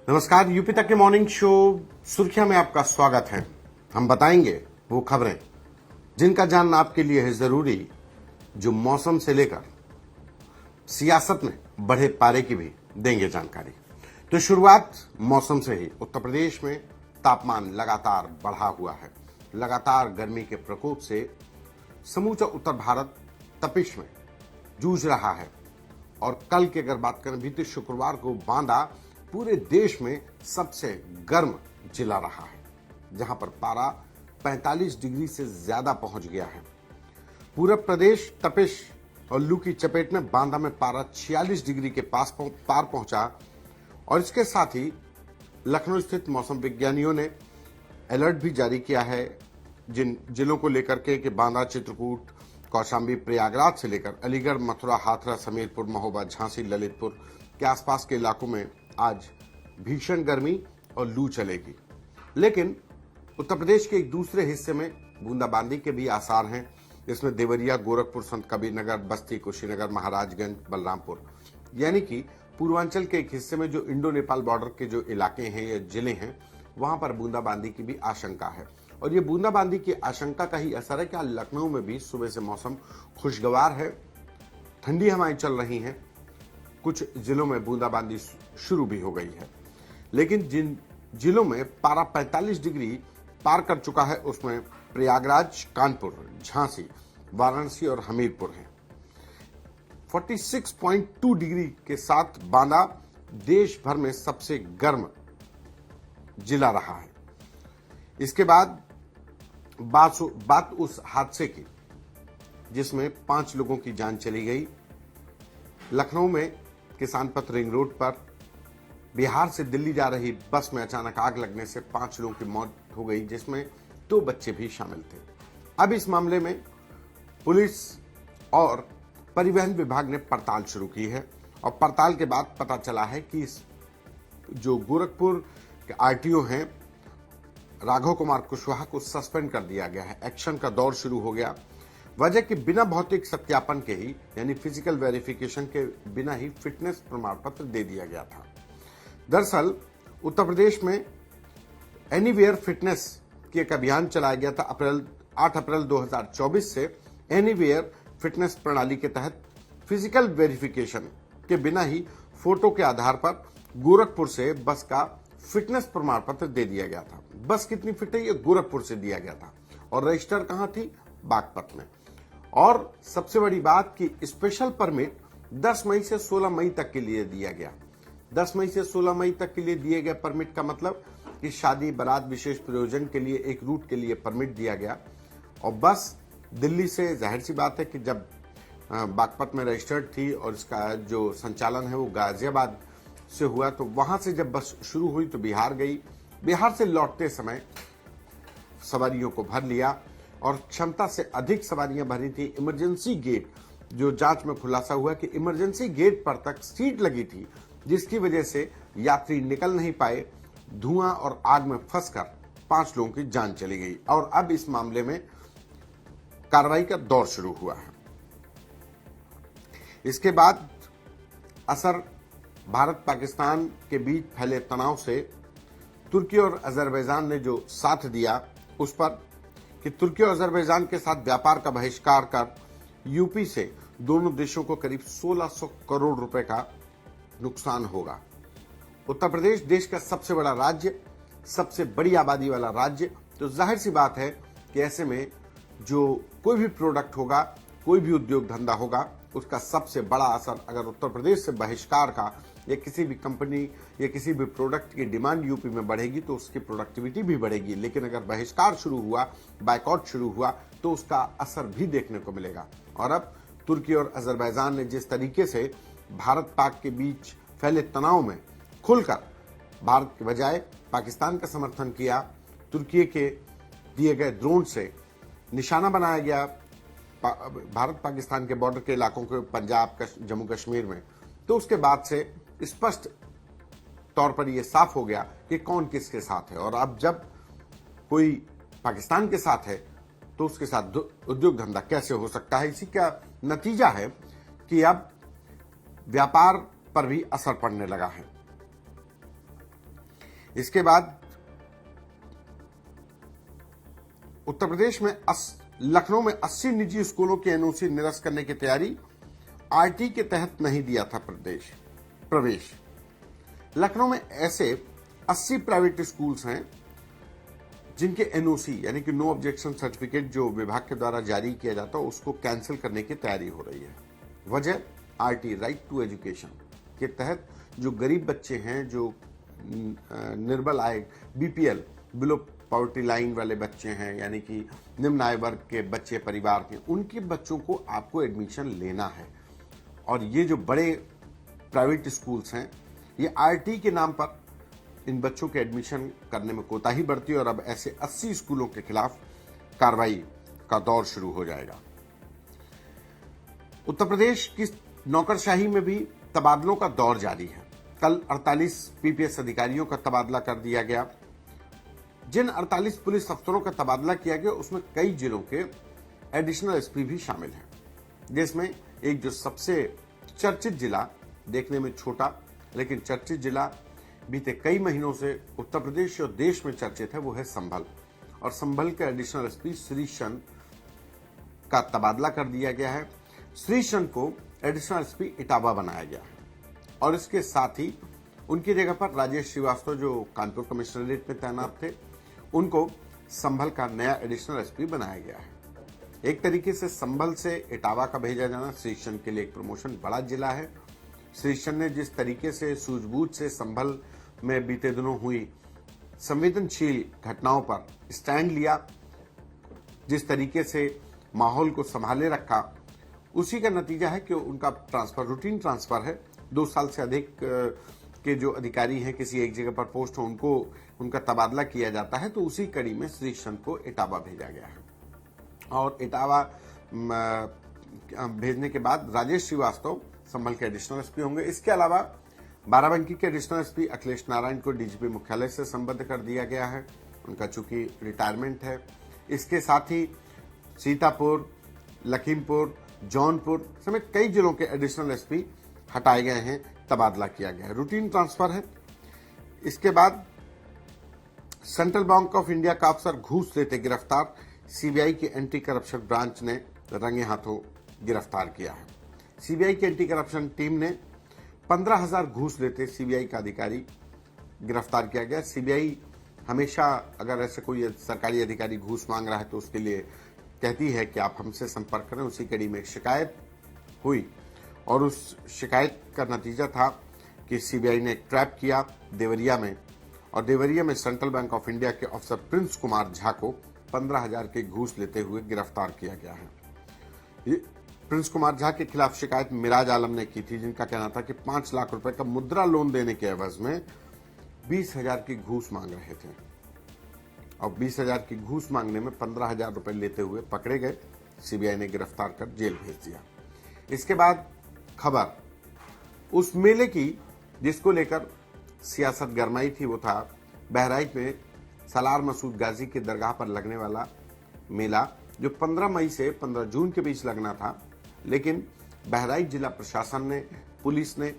नमस्कार, यूपी तक के मॉर्निंग शो सुर्खियां में आपका स्वागत है। हम बताएंगे वो खबरें जिनका जानना आपके लिए है जरूरी, जो मौसम से लेकर सियासत में बढ़े पारे की भी देंगे जानकारी। तो शुरुआत मौसम से ही। उत्तर प्रदेश में तापमान लगातार बढ़ा हुआ है। लगातार गर्मी के प्रकोप से समूचा उत्तर भारत तपिश में जूझ रहा है। और कल की अगर बात करें, बीते शुक्रवार को बांदा पूरे देश में सबसे गर्म जिला रहा है, जहां पर पारा 45 डिग्री से ज्यादा पहुंच गया है। पूरा प्रदेश तपिश और लू की चपेट में। बांदा में पारा 46 डिग्री के पास पार पहुंचा। और इसके साथ ही लखनऊ स्थित मौसम विज्ञानियों ने अलर्ट भी जारी किया है जिन जिलों को लेकर के कि बांदा, चित्रकूट, कौशाम्बी, प्रयागराज से लेकर अलीगढ़, मथुरा, हाथरस, हमीरपुर, महोबा, झांसी, ललितपुर के आसपास के इलाकों में आज भीषण गर्मी और लू चलेगी। लेकिन उत्तर प्रदेश के एक दूसरे हिस्से में बूंदाबांदी के भी आसार हैं, जिसमें देवरिया, गोरखपुर, संत कबीरनगर, बस्ती, कुशीनगर, महाराजगंज, बलरामपुर, यानी कि पूर्वांचल के एक हिस्से में जो इंडो नेपाल बॉर्डर के जो इलाके हैं या जिले हैं, वहां पर बूंदाबांदी की भी आशंका है। और ये बूंदाबांदी की आशंका का ही असर है कि आज लखनऊ में भी सुबह से मौसम खुशगवार है, ठंडी हवाएं चल रही हैं। कुछ जिलों में बूंदाबांदी शुरू भी हो गई है। लेकिन जिन जिलों में पारा 45 डिग्री पार कर चुका है, उसमें प्रयागराज, कानपुर, झांसी, वाराणसी और हमीरपुर हैं। 46.2 डिग्री के साथ बांदा देश भर में सबसे गर्म जिला रहा है। इसके बाद बात उस हादसे की जिसमें 5 लोगों की जान चली गई। लखनऊ में किसान पथ रिंग रोड पर बिहार से दिल्ली जा रही बस में अचानक आग लगने से 5 लोगों की मौत हो गई, जिसमें 2 बच्चे भी शामिल थे। अब इस मामले में पुलिस और परिवहन विभाग ने पड़ताल शुरू की है। और पड़ताल के बाद पता चला है कि जो गोरखपुर के आरटीओ हैं राघव कुमार कुशवाहा को सस्पेंड कर दिया गया है। एक्शन का दौर शुरू हो गया। वजह कि बिना भौतिक सत्यापन के ही, यानी फिजिकल वेरिफिकेशन के बिना ही फिटनेस प्रमाण पत्र दे दिया गया था। दरअसल उत्तर प्रदेश में एनीवेयर फिटनेस की एक अभियान चलाया गया था। 8 अप्रैल 2024 से एनीवेयर फिटनेस प्रणाली के तहत फिजिकल वेरिफिकेशन के बिना ही फोटो के आधार पर गोरखपुर से बस का फिटनेस प्रमाण पत्र दे दिया गया था। बस कितनी फिट है, ये गोरखपुर से दिया गया था। और रजिस्टर कहां थी? बागपत में। और सबसे बड़ी बात कि स्पेशल परमिट 10 मई से 16 मई तक के लिए दिया गया। 10 मई से 16 मई तक के लिए दिए गए परमिट का मतलब कि शादी, बारात, विशेष प्रयोजन के लिए एक रूट के लिए परमिट दिया गया। और बस दिल्ली से, जाहिर सी बात है कि जब बागपत में रजिस्टर्ड थी और इसका जो संचालन है वो गाजियाबाद से हुआ, तो वहां से जब बस शुरू हुई तो बिहार गई। बिहार से लौटते समय सवारियों को भर लिया और क्षमता से अधिक सवारियां भरी थी। इमरजेंसी गेट, जो जांच में खुलासा हुआ कि इमरजेंसी गेट पर तक सीट लगी थी, जिसकी वजह से यात्री निकल नहीं पाए। धुआं और आग में फंसकर 5 लोगों की जान चली गई। और अब इस मामले में कार्रवाई का दौर शुरू हुआ है। इसके बाद असर भारत पाकिस्तान के बीच फैले तनाव से तुर्की और अजरबैजान ने जो साथ दिया उस पर कि तुर्की और अजरबैजान के साथ व्यापार का बहिष्कार कर यूपी से दोनों देशों को करीब 1600 करोड़ रुपए का नुकसान होगा। उत्तर प्रदेश देश का सबसे बड़ा राज्य, सबसे बड़ी आबादी वाला राज्य, तो जाहिर सी बात है कि ऐसे में जो कोई भी प्रोडक्ट होगा, कोई भी उद्योग धंधा होगा, उसका सबसे बड़ा असर अगर उत्तर प्रदेश से बहिष्कार का या किसी भी कंपनी या किसी भी प्रोडक्ट की डिमांड यूपी में बढ़ेगी तो उसकी प्रोडक्टिविटी भी बढ़ेगी। लेकिन अगर बहिष्कार शुरू हुआ, बायकॉट शुरू हुआ, तो उसका असर भी देखने को मिलेगा। और अब तुर्की और अजरबैजान ने जिस तरीके से भारत पाक के बीच फैले तनाव में खुलकर भारत के बजाय पाकिस्तान का समर्थन किया, तुर्की के दिए गए ड्रोन से निशाना बनाया गया भारत पाकिस्तान के बॉर्डर के इलाकों को, पंजाब, जम्मू कश्मीर में, तो उसके बाद से स्पष्ट तौर पर यह साफ हो गया कि कौन किसके साथ है। और अब जब कोई पाकिस्तान के साथ है तो उसके साथ उद्योग धंधा कैसे हो सकता है। इसी का नतीजा है कि अब व्यापार पर भी असर पड़ने लगा है। इसके बाद उत्तर प्रदेश में लखनऊ में 80 निजी स्कूलों की एनओसी निरस्त करने की तैयारी, आरटी के तहत नहीं दिया था प्रवेश। लखनऊ में ऐसे 80 प्राइवेट स्कूल्स हैं जिनके एनओसी यानी कि नो ऑब्जेक्शन सर्टिफिकेट जो विभाग के द्वारा जारी किया जाता है उसको कैंसिल करने की तैयारी हो रही है। वजह आरटी राइट टू एजुकेशन के तहत जो गरीब बच्चे हैं, जो निर्बल आय बीपीएल बिलो पॉवर्टी लाइन वाले बच्चे हैं, यानी कि निम्न आय वर्ग के बच्चे परिवार के, उनके बच्चों को आपको एडमिशन लेना है। और ये जो बड़े प्राइवेट स्कूल्स हैं ये आरटी के नाम पर इन बच्चों के एडमिशन करने में कोताही बरती है और अब ऐसे 80 स्कूलों के खिलाफ कार्रवाई का दौर शुरू हो जाएगा। उत्तर प्रदेश की नौकरशाही में भी तबादलों का दौर जारी है। कल 48 पीपीएस अधिकारियों का तबादला कर दिया गया। जिन 48 पुलिस अफसरों का तबादला किया गया उसमें कई जिलों के एडिशनल एसपी भी शामिल हैं, जिसमें एक जो सबसे चर्चित जिला, देखने में छोटा लेकिन चर्चित जिला, बीते कई महीनों से उत्तर प्रदेश और देश में चर्चित है, वो है संभल। और संभल के एडिशनल एसपी श्रीशन का तबादला कर दिया गया है। श्रीशन को एडिशनल एसपी इटावा बनाया गया है और इसके साथ ही उनकी जगह पर राजेश श्रीवास्तव जो कानपुर कमिश्नरेट में तैनात थे, उनको संभल का नया एडिशनल एसपी बनाया गया है। एक तरीके से संभल से इटावा का भेजा जाना श्रीशन के लिए एक प्रमोशन, बड़ा जिला है। श्रीशन ने जिस तरीके से सूझबूझ से संभल में बीते दिनों हुई संवेदनशील घटनाओं पर स्टैंड लिया, जिस तरीके से माहौल को संभाले रखा, उसी का नतीजा है कि उनका ट्रांसफर रूटीन ट्रांसफर है। 2 साल से अधिक के जो अधिकारी हैं किसी एक जगह पर पोस्ट हो, उनका तबादला किया जाता है। तो उसी कड़ी में श्रीशन को इटावा भेजा गया है और इटावा भेजने के बाद राजेश श्रीवास्तव संभल के एडिशनल एसपी होंगे। इसके अलावा बाराबंकी के एडिशनल एसपी अखिलेश नारायण को डीजीपी मुख्यालय से संबद्ध कर दिया गया है, उनका चूंकि रिटायरमेंट है। इसके साथ ही सीतापुर, लखीमपुर, जौनपुर समेत कई जिलों के एडिशनल एसपी हटाए गए हैं, तबादला किया गया है, रूटीन ट्रांसफर है। इसके बाद सेंट्रल बैंक ऑफ इंडिया का अफसर घूस लेते गिरफ्तार, सीबीआई की एंटी करप्शन ब्रांच ने रंगे हाथों गिरफ्तार किया है। सीबीआई की एंटी करप्शन टीम ने 15,000 घूस लेते सीबीआई का अधिकारी गिरफ्तार किया गया। सीबीआई हमेशा अगर ऐसे कोई सरकारी अधिकारी घूस मांग रहा है तो उसके लिए कहती है कि आप हमसे संपर्क करें। उसी कड़ी में एक शिकायत हुई और उस शिकायत का नतीजा था कि सीबीआई ने एक ट्रैप किया देवरिया में, और देवरिया में सेंट्रल बैंक ऑफ इंडिया के अफसर प्रिंस कुमार झा को 15,000 के घूस लेते हुए गिरफ्तार किया गया है। प्रिंस कुमार झा के खिलाफ शिकायत मिराज आलम ने की थी, जिनका कहना था कि 5 लाख रुपए का मुद्रा लोन देने के एवज में 20,000 की घूस मांग रहे थे और 20,000 की घूस मांगने में 15,000 रुपए लेते हुए पकड़े गए। सीबीआई ने गिरफ्तार कर जेल भेज दिया। इसके बाद खबर उस मेले की जिसको लेकर सियासत गरमाई थी, वो था बहराइच में सालार मसूद गाजी की दरगाह पर लगने वाला मेला, जो 15 मई से 15 जून के बीच लगना था। लेकिन बहराइच जिला प्रशासन ने, पुलिस ने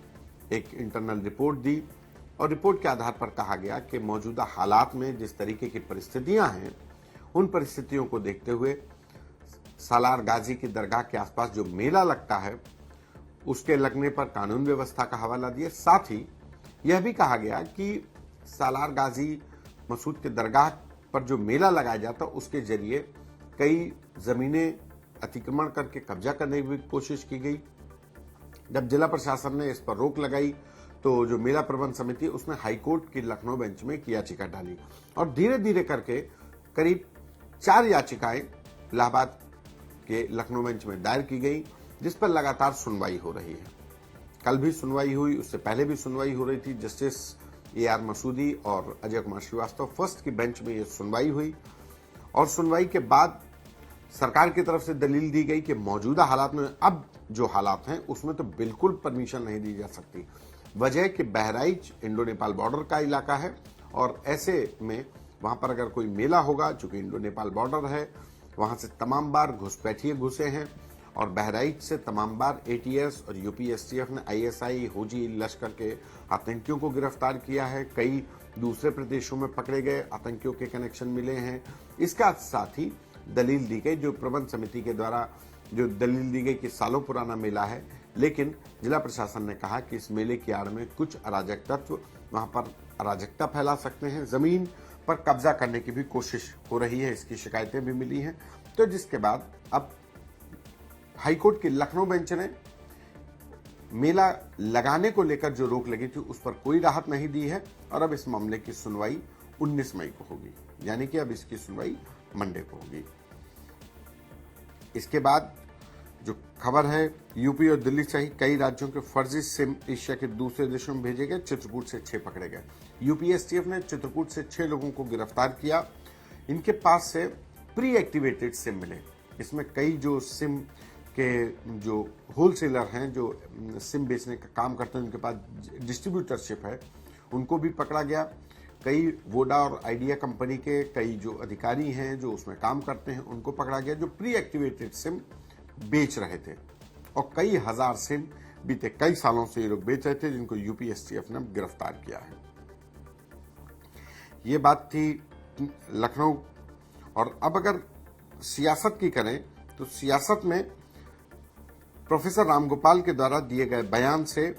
एक इंटरनल रिपोर्ट दी और रिपोर्ट के आधार पर कहा गया कि मौजूदा हालात में जिस तरीके की परिस्थितियां हैं, उन परिस्थितियों को देखते हुए सालार गाजी की दरगाह के आसपास जो मेला लगता है उसके लगने पर कानून व्यवस्था का हवाला दिया। साथ ही यह भी कहा गया कि सालार गाजी मसूद के दरगाह पर जो मेला लगाया जाता उसके जरिए कई जमीनें अतिक्रमण करके कब्जा करने की भी कोशिश की गई। जब जिला प्रशासन ने इस पर रोक लगाई तो जो मेला प्रबंध समिति उसने हाईकोर्ट की लखनऊ बेंच में एक याचिका डाली और धीरे धीरे करके करीब 4 याचिकाएं इलाहाबाद के लखनऊ बेंच में दायर की गई, जिस पर लगातार सुनवाई हो रही है। कल भी सुनवाई हुई, उससे पहले भी सुनवाई हो रही थी। जस्टिस AR मसूदी और अजय कुमार श्रीवास्तव फर्स्ट की बेंच में यह सुनवाई हुई और सुनवाई के बाद सरकार की तरफ से दलील दी गई कि मौजूदा हालात में अब जो हालात हैं उसमें तो बिल्कुल परमिशन नहीं दी जा सकती। वजह कि बहराइच इंडो नेपाल बॉर्डर का इलाका है और ऐसे में वहां पर अगर कोई मेला होगा, चूंकि इंडो नेपाल बॉर्डर है, वहां से तमाम बार घुसपैठिए घुसे हैं और बहराइच से तमाम बार एटीएस और यूपीएसटीएफ ने आईएसआई, होजी, लश्कर के आतंकियों को गिरफ्तार किया है। कई दूसरे प्रदेशों में पकड़े गए आतंकियों के कनेक्शन मिले हैं। इसका साथ ही दलील दी गई, जो प्रबंध समिति के द्वारा जो दलील दी गई कि सालों पुराना मेला है, लेकिन जिला प्रशासन ने कहा कि इस मेले की आड़ में कुछ अराजक तत्व वहां पर अराजकता फैला सकते हैं, जमीन पर कब्जा करने की भी कोशिश हो रही है, इसकी शिकायतें भी मिली हैं। तो जिसके बाद अब हाईकोर्ट की लखनऊ बेंच ने मेला लगाने को लेकर जो रोक लगी थी उस पर कोई राहत नहीं दी है और अब इस मामले की सुनवाई 19 मई को होगी, यानी कि अब इसकी सुनवाई मंडे को होगी। इसके बाद जो खबर है, यूपी और दिल्ली सहित कई राज्यों के फर्जी सिम एशिया के दूसरे देशों में भेजे गए। चित्रकूट से 6 पकड़े गए। यूपीएसटीएफ ने चित्रकूट से 6 लोगों को गिरफ्तार किया। इनके पास से प्री एक्टिवेटेड सिम मिले। इसमें कई जो सिम के जो होलसेलर हैं, जो सिम बेचने का काम करते हैं, उनके पास डिस्ट्रीब्यूटरशिप है, उनको भी पकड़ा गया। कई वोडा और आइडिया कंपनी के कई जो अधिकारी हैं जो उसमें काम करते हैं, उनको पकड़ा गया, जो प्री एक्टिवेटेड सिम बेच रहे थे। और कई हजार सिम बीते कई सालों से ये लोग बेच रहे थे, जिनको यूपीएसटीएफ ने गिरफ्तार किया है। ये बात थी लखनऊ। और अब अगर सियासत की करें तो सियासत में प्रोफेसर रामगोपाल के द्वारा दिए गए बयान से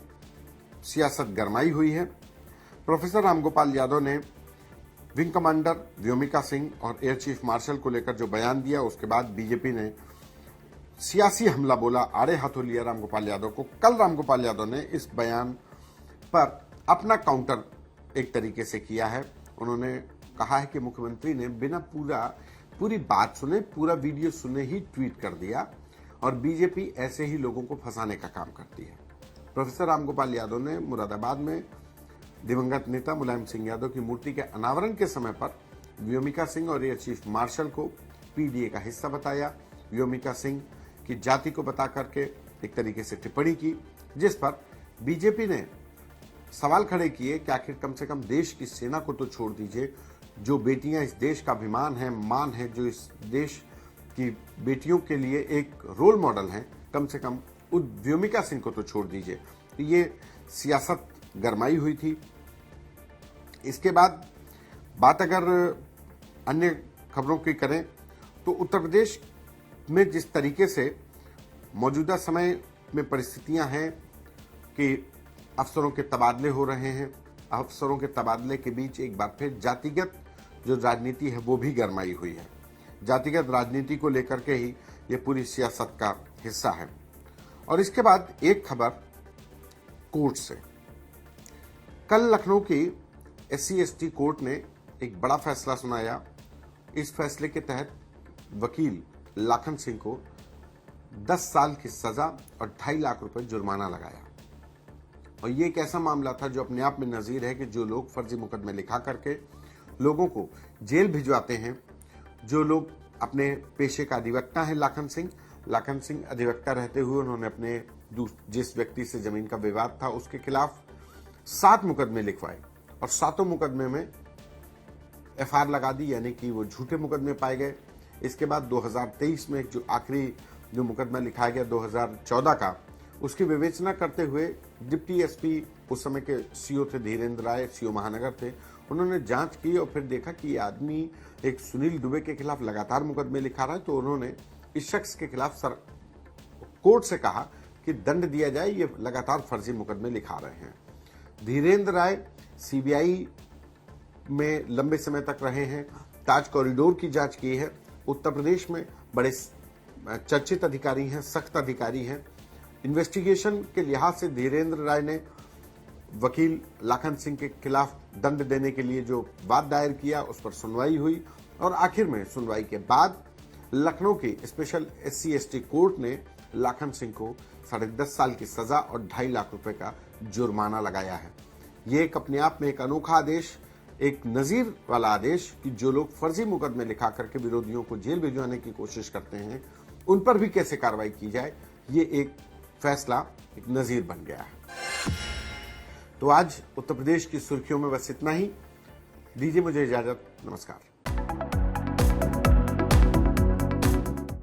सियासत गरमाई हुई है। प्रोफेसर रामगोपाल यादव ने विंग कमांडर व्योमिका सिंह और एयर चीफ मार्शल को लेकर जो बयान दिया, उसके बाद बीजेपी ने सियासी हमला बोला, आड़े हाथों लिया रामगोपाल यादव को। कल रामगोपाल यादव ने इस बयान पर अपना काउंटर एक तरीके से किया है। उन्होंने कहा है कि मुख्यमंत्री ने बिना पूरी बात सुने, पूरा वीडियो सुने ही ट्वीट कर दिया और बीजेपी ऐसे ही लोगों को फंसाने का काम करती है। प्रोफेसर रामगोपाल यादव ने मुरादाबाद में दिवंगत नेता मुलायम सिंह यादव की मूर्ति के अनावरण के समय पर व्योमिका सिंह और एयर चीफ मार्शल को पीडीए का हिस्सा बताया। व्योमिका सिंह की जाति को बता करके एक तरीके से टिप्पणी की, जिस पर बीजेपी ने सवाल खड़े किए कि आखिर कम से कम देश की सेना को तो छोड़ दीजिए, जो बेटियां इस देश का अभिमान है, मान है, जो इस देश की बेटियों के लिए एक रोल मॉडल हैं, कम से कम उस व्योमिका सिंह को तो छोड़ दीजिए। तो ये सियासत गरमाई हुई थी। इसके बाद बात अगर अन्य खबरों की करें तो उत्तर प्रदेश में जिस तरीके से मौजूदा समय में परिस्थितियां हैं कि अफसरों के तबादले हो रहे हैं, अफसरों के तबादले के बीच एक बार फिर जातिगत जो राजनीति है वो भी गरमाई हुई है। जातिगत राजनीति को लेकर के ही ये पूरी सियासत का हिस्सा है। और इसके बाद एक खबर कोर्ट से। कल लखनऊ की SC/ST कोर्ट ने एक बड़ा फैसला सुनाया। इस फैसले के तहत वकील लाखन सिंह को 10 साल की सजा और 2.5 लाख रुपए जुर्माना लगाया। और ये एक ऐसा मामला था जो अपने आप में नजीर है कि जो लोग फर्जी मुकदमे लिखा करके लोगों को जेल भिजवाते हैं, जो लोग अपने पेशे का अधिवक्ता है। लाखन सिंह अधिवक्ता रहते हुए उन्होंने अपने जिस व्यक्ति से जमीन का विवाद था उसके खिलाफ 7 मुकदमे लिखवाए और 7 मुकदमे में FIR लगा दी, यानी कि वो झूठे मुकदमे पाए गए। इसके बाद 2023 में जो आखिरी जो मुकदमा लिखाया गया 2014 का, उसकी विवेचना करते हुए डिप्टी SP उस समय के CO थे धीरेन्द्र राय, CO महानगर थे, उन्होंने जांच की और फिर देखा कि ये आदमी एक सुनील दुबे के खिलाफ लगातार मुकदमे लिखा रहा है। तो उन्होंने इस शख्स के खिलाफ कोर्ट से कहा कि दंड दिया जाए, ये लगातार फर्जी मुकदमे लिखा रहे हैं। धीरेन्द्र राय CBI में लंबे समय तक रहे हैं, ताज कॉरिडोर की जांच की है, उत्तर प्रदेश में बड़े चर्चित अधिकारी हैं, सख्त अधिकारी हैं। इन्वेस्टिगेशन के लिहाज से धीरेन्द्र राय ने वकील लाखन सिंह के खिलाफ दंड देने के लिए जो वाद दायर किया उस पर सुनवाई हुई और आखिर में सुनवाई के बाद लखनऊ की स्पेशल SC/ST कोर्ट ने लाखन सिंह को 10.5 साल की सजा और 2.5 लाख रुपए का जुर्माना लगाया है। ये एक अपने आप में एक अनोखा आदेश, एक नजीर वाला आदेश कि जो लोग फर्जी मुकदमे लिखा करके विरोधियों को जेल भिजवाने की कोशिश करते हैं उन पर भी कैसे कार्रवाई की जाए, ये एक फैसला, एक नजीर बन गया है। तो आज उत्तर प्रदेश की सुर्खियों में बस इतना ही। दीजिए मुझे इजाजत। नमस्कार।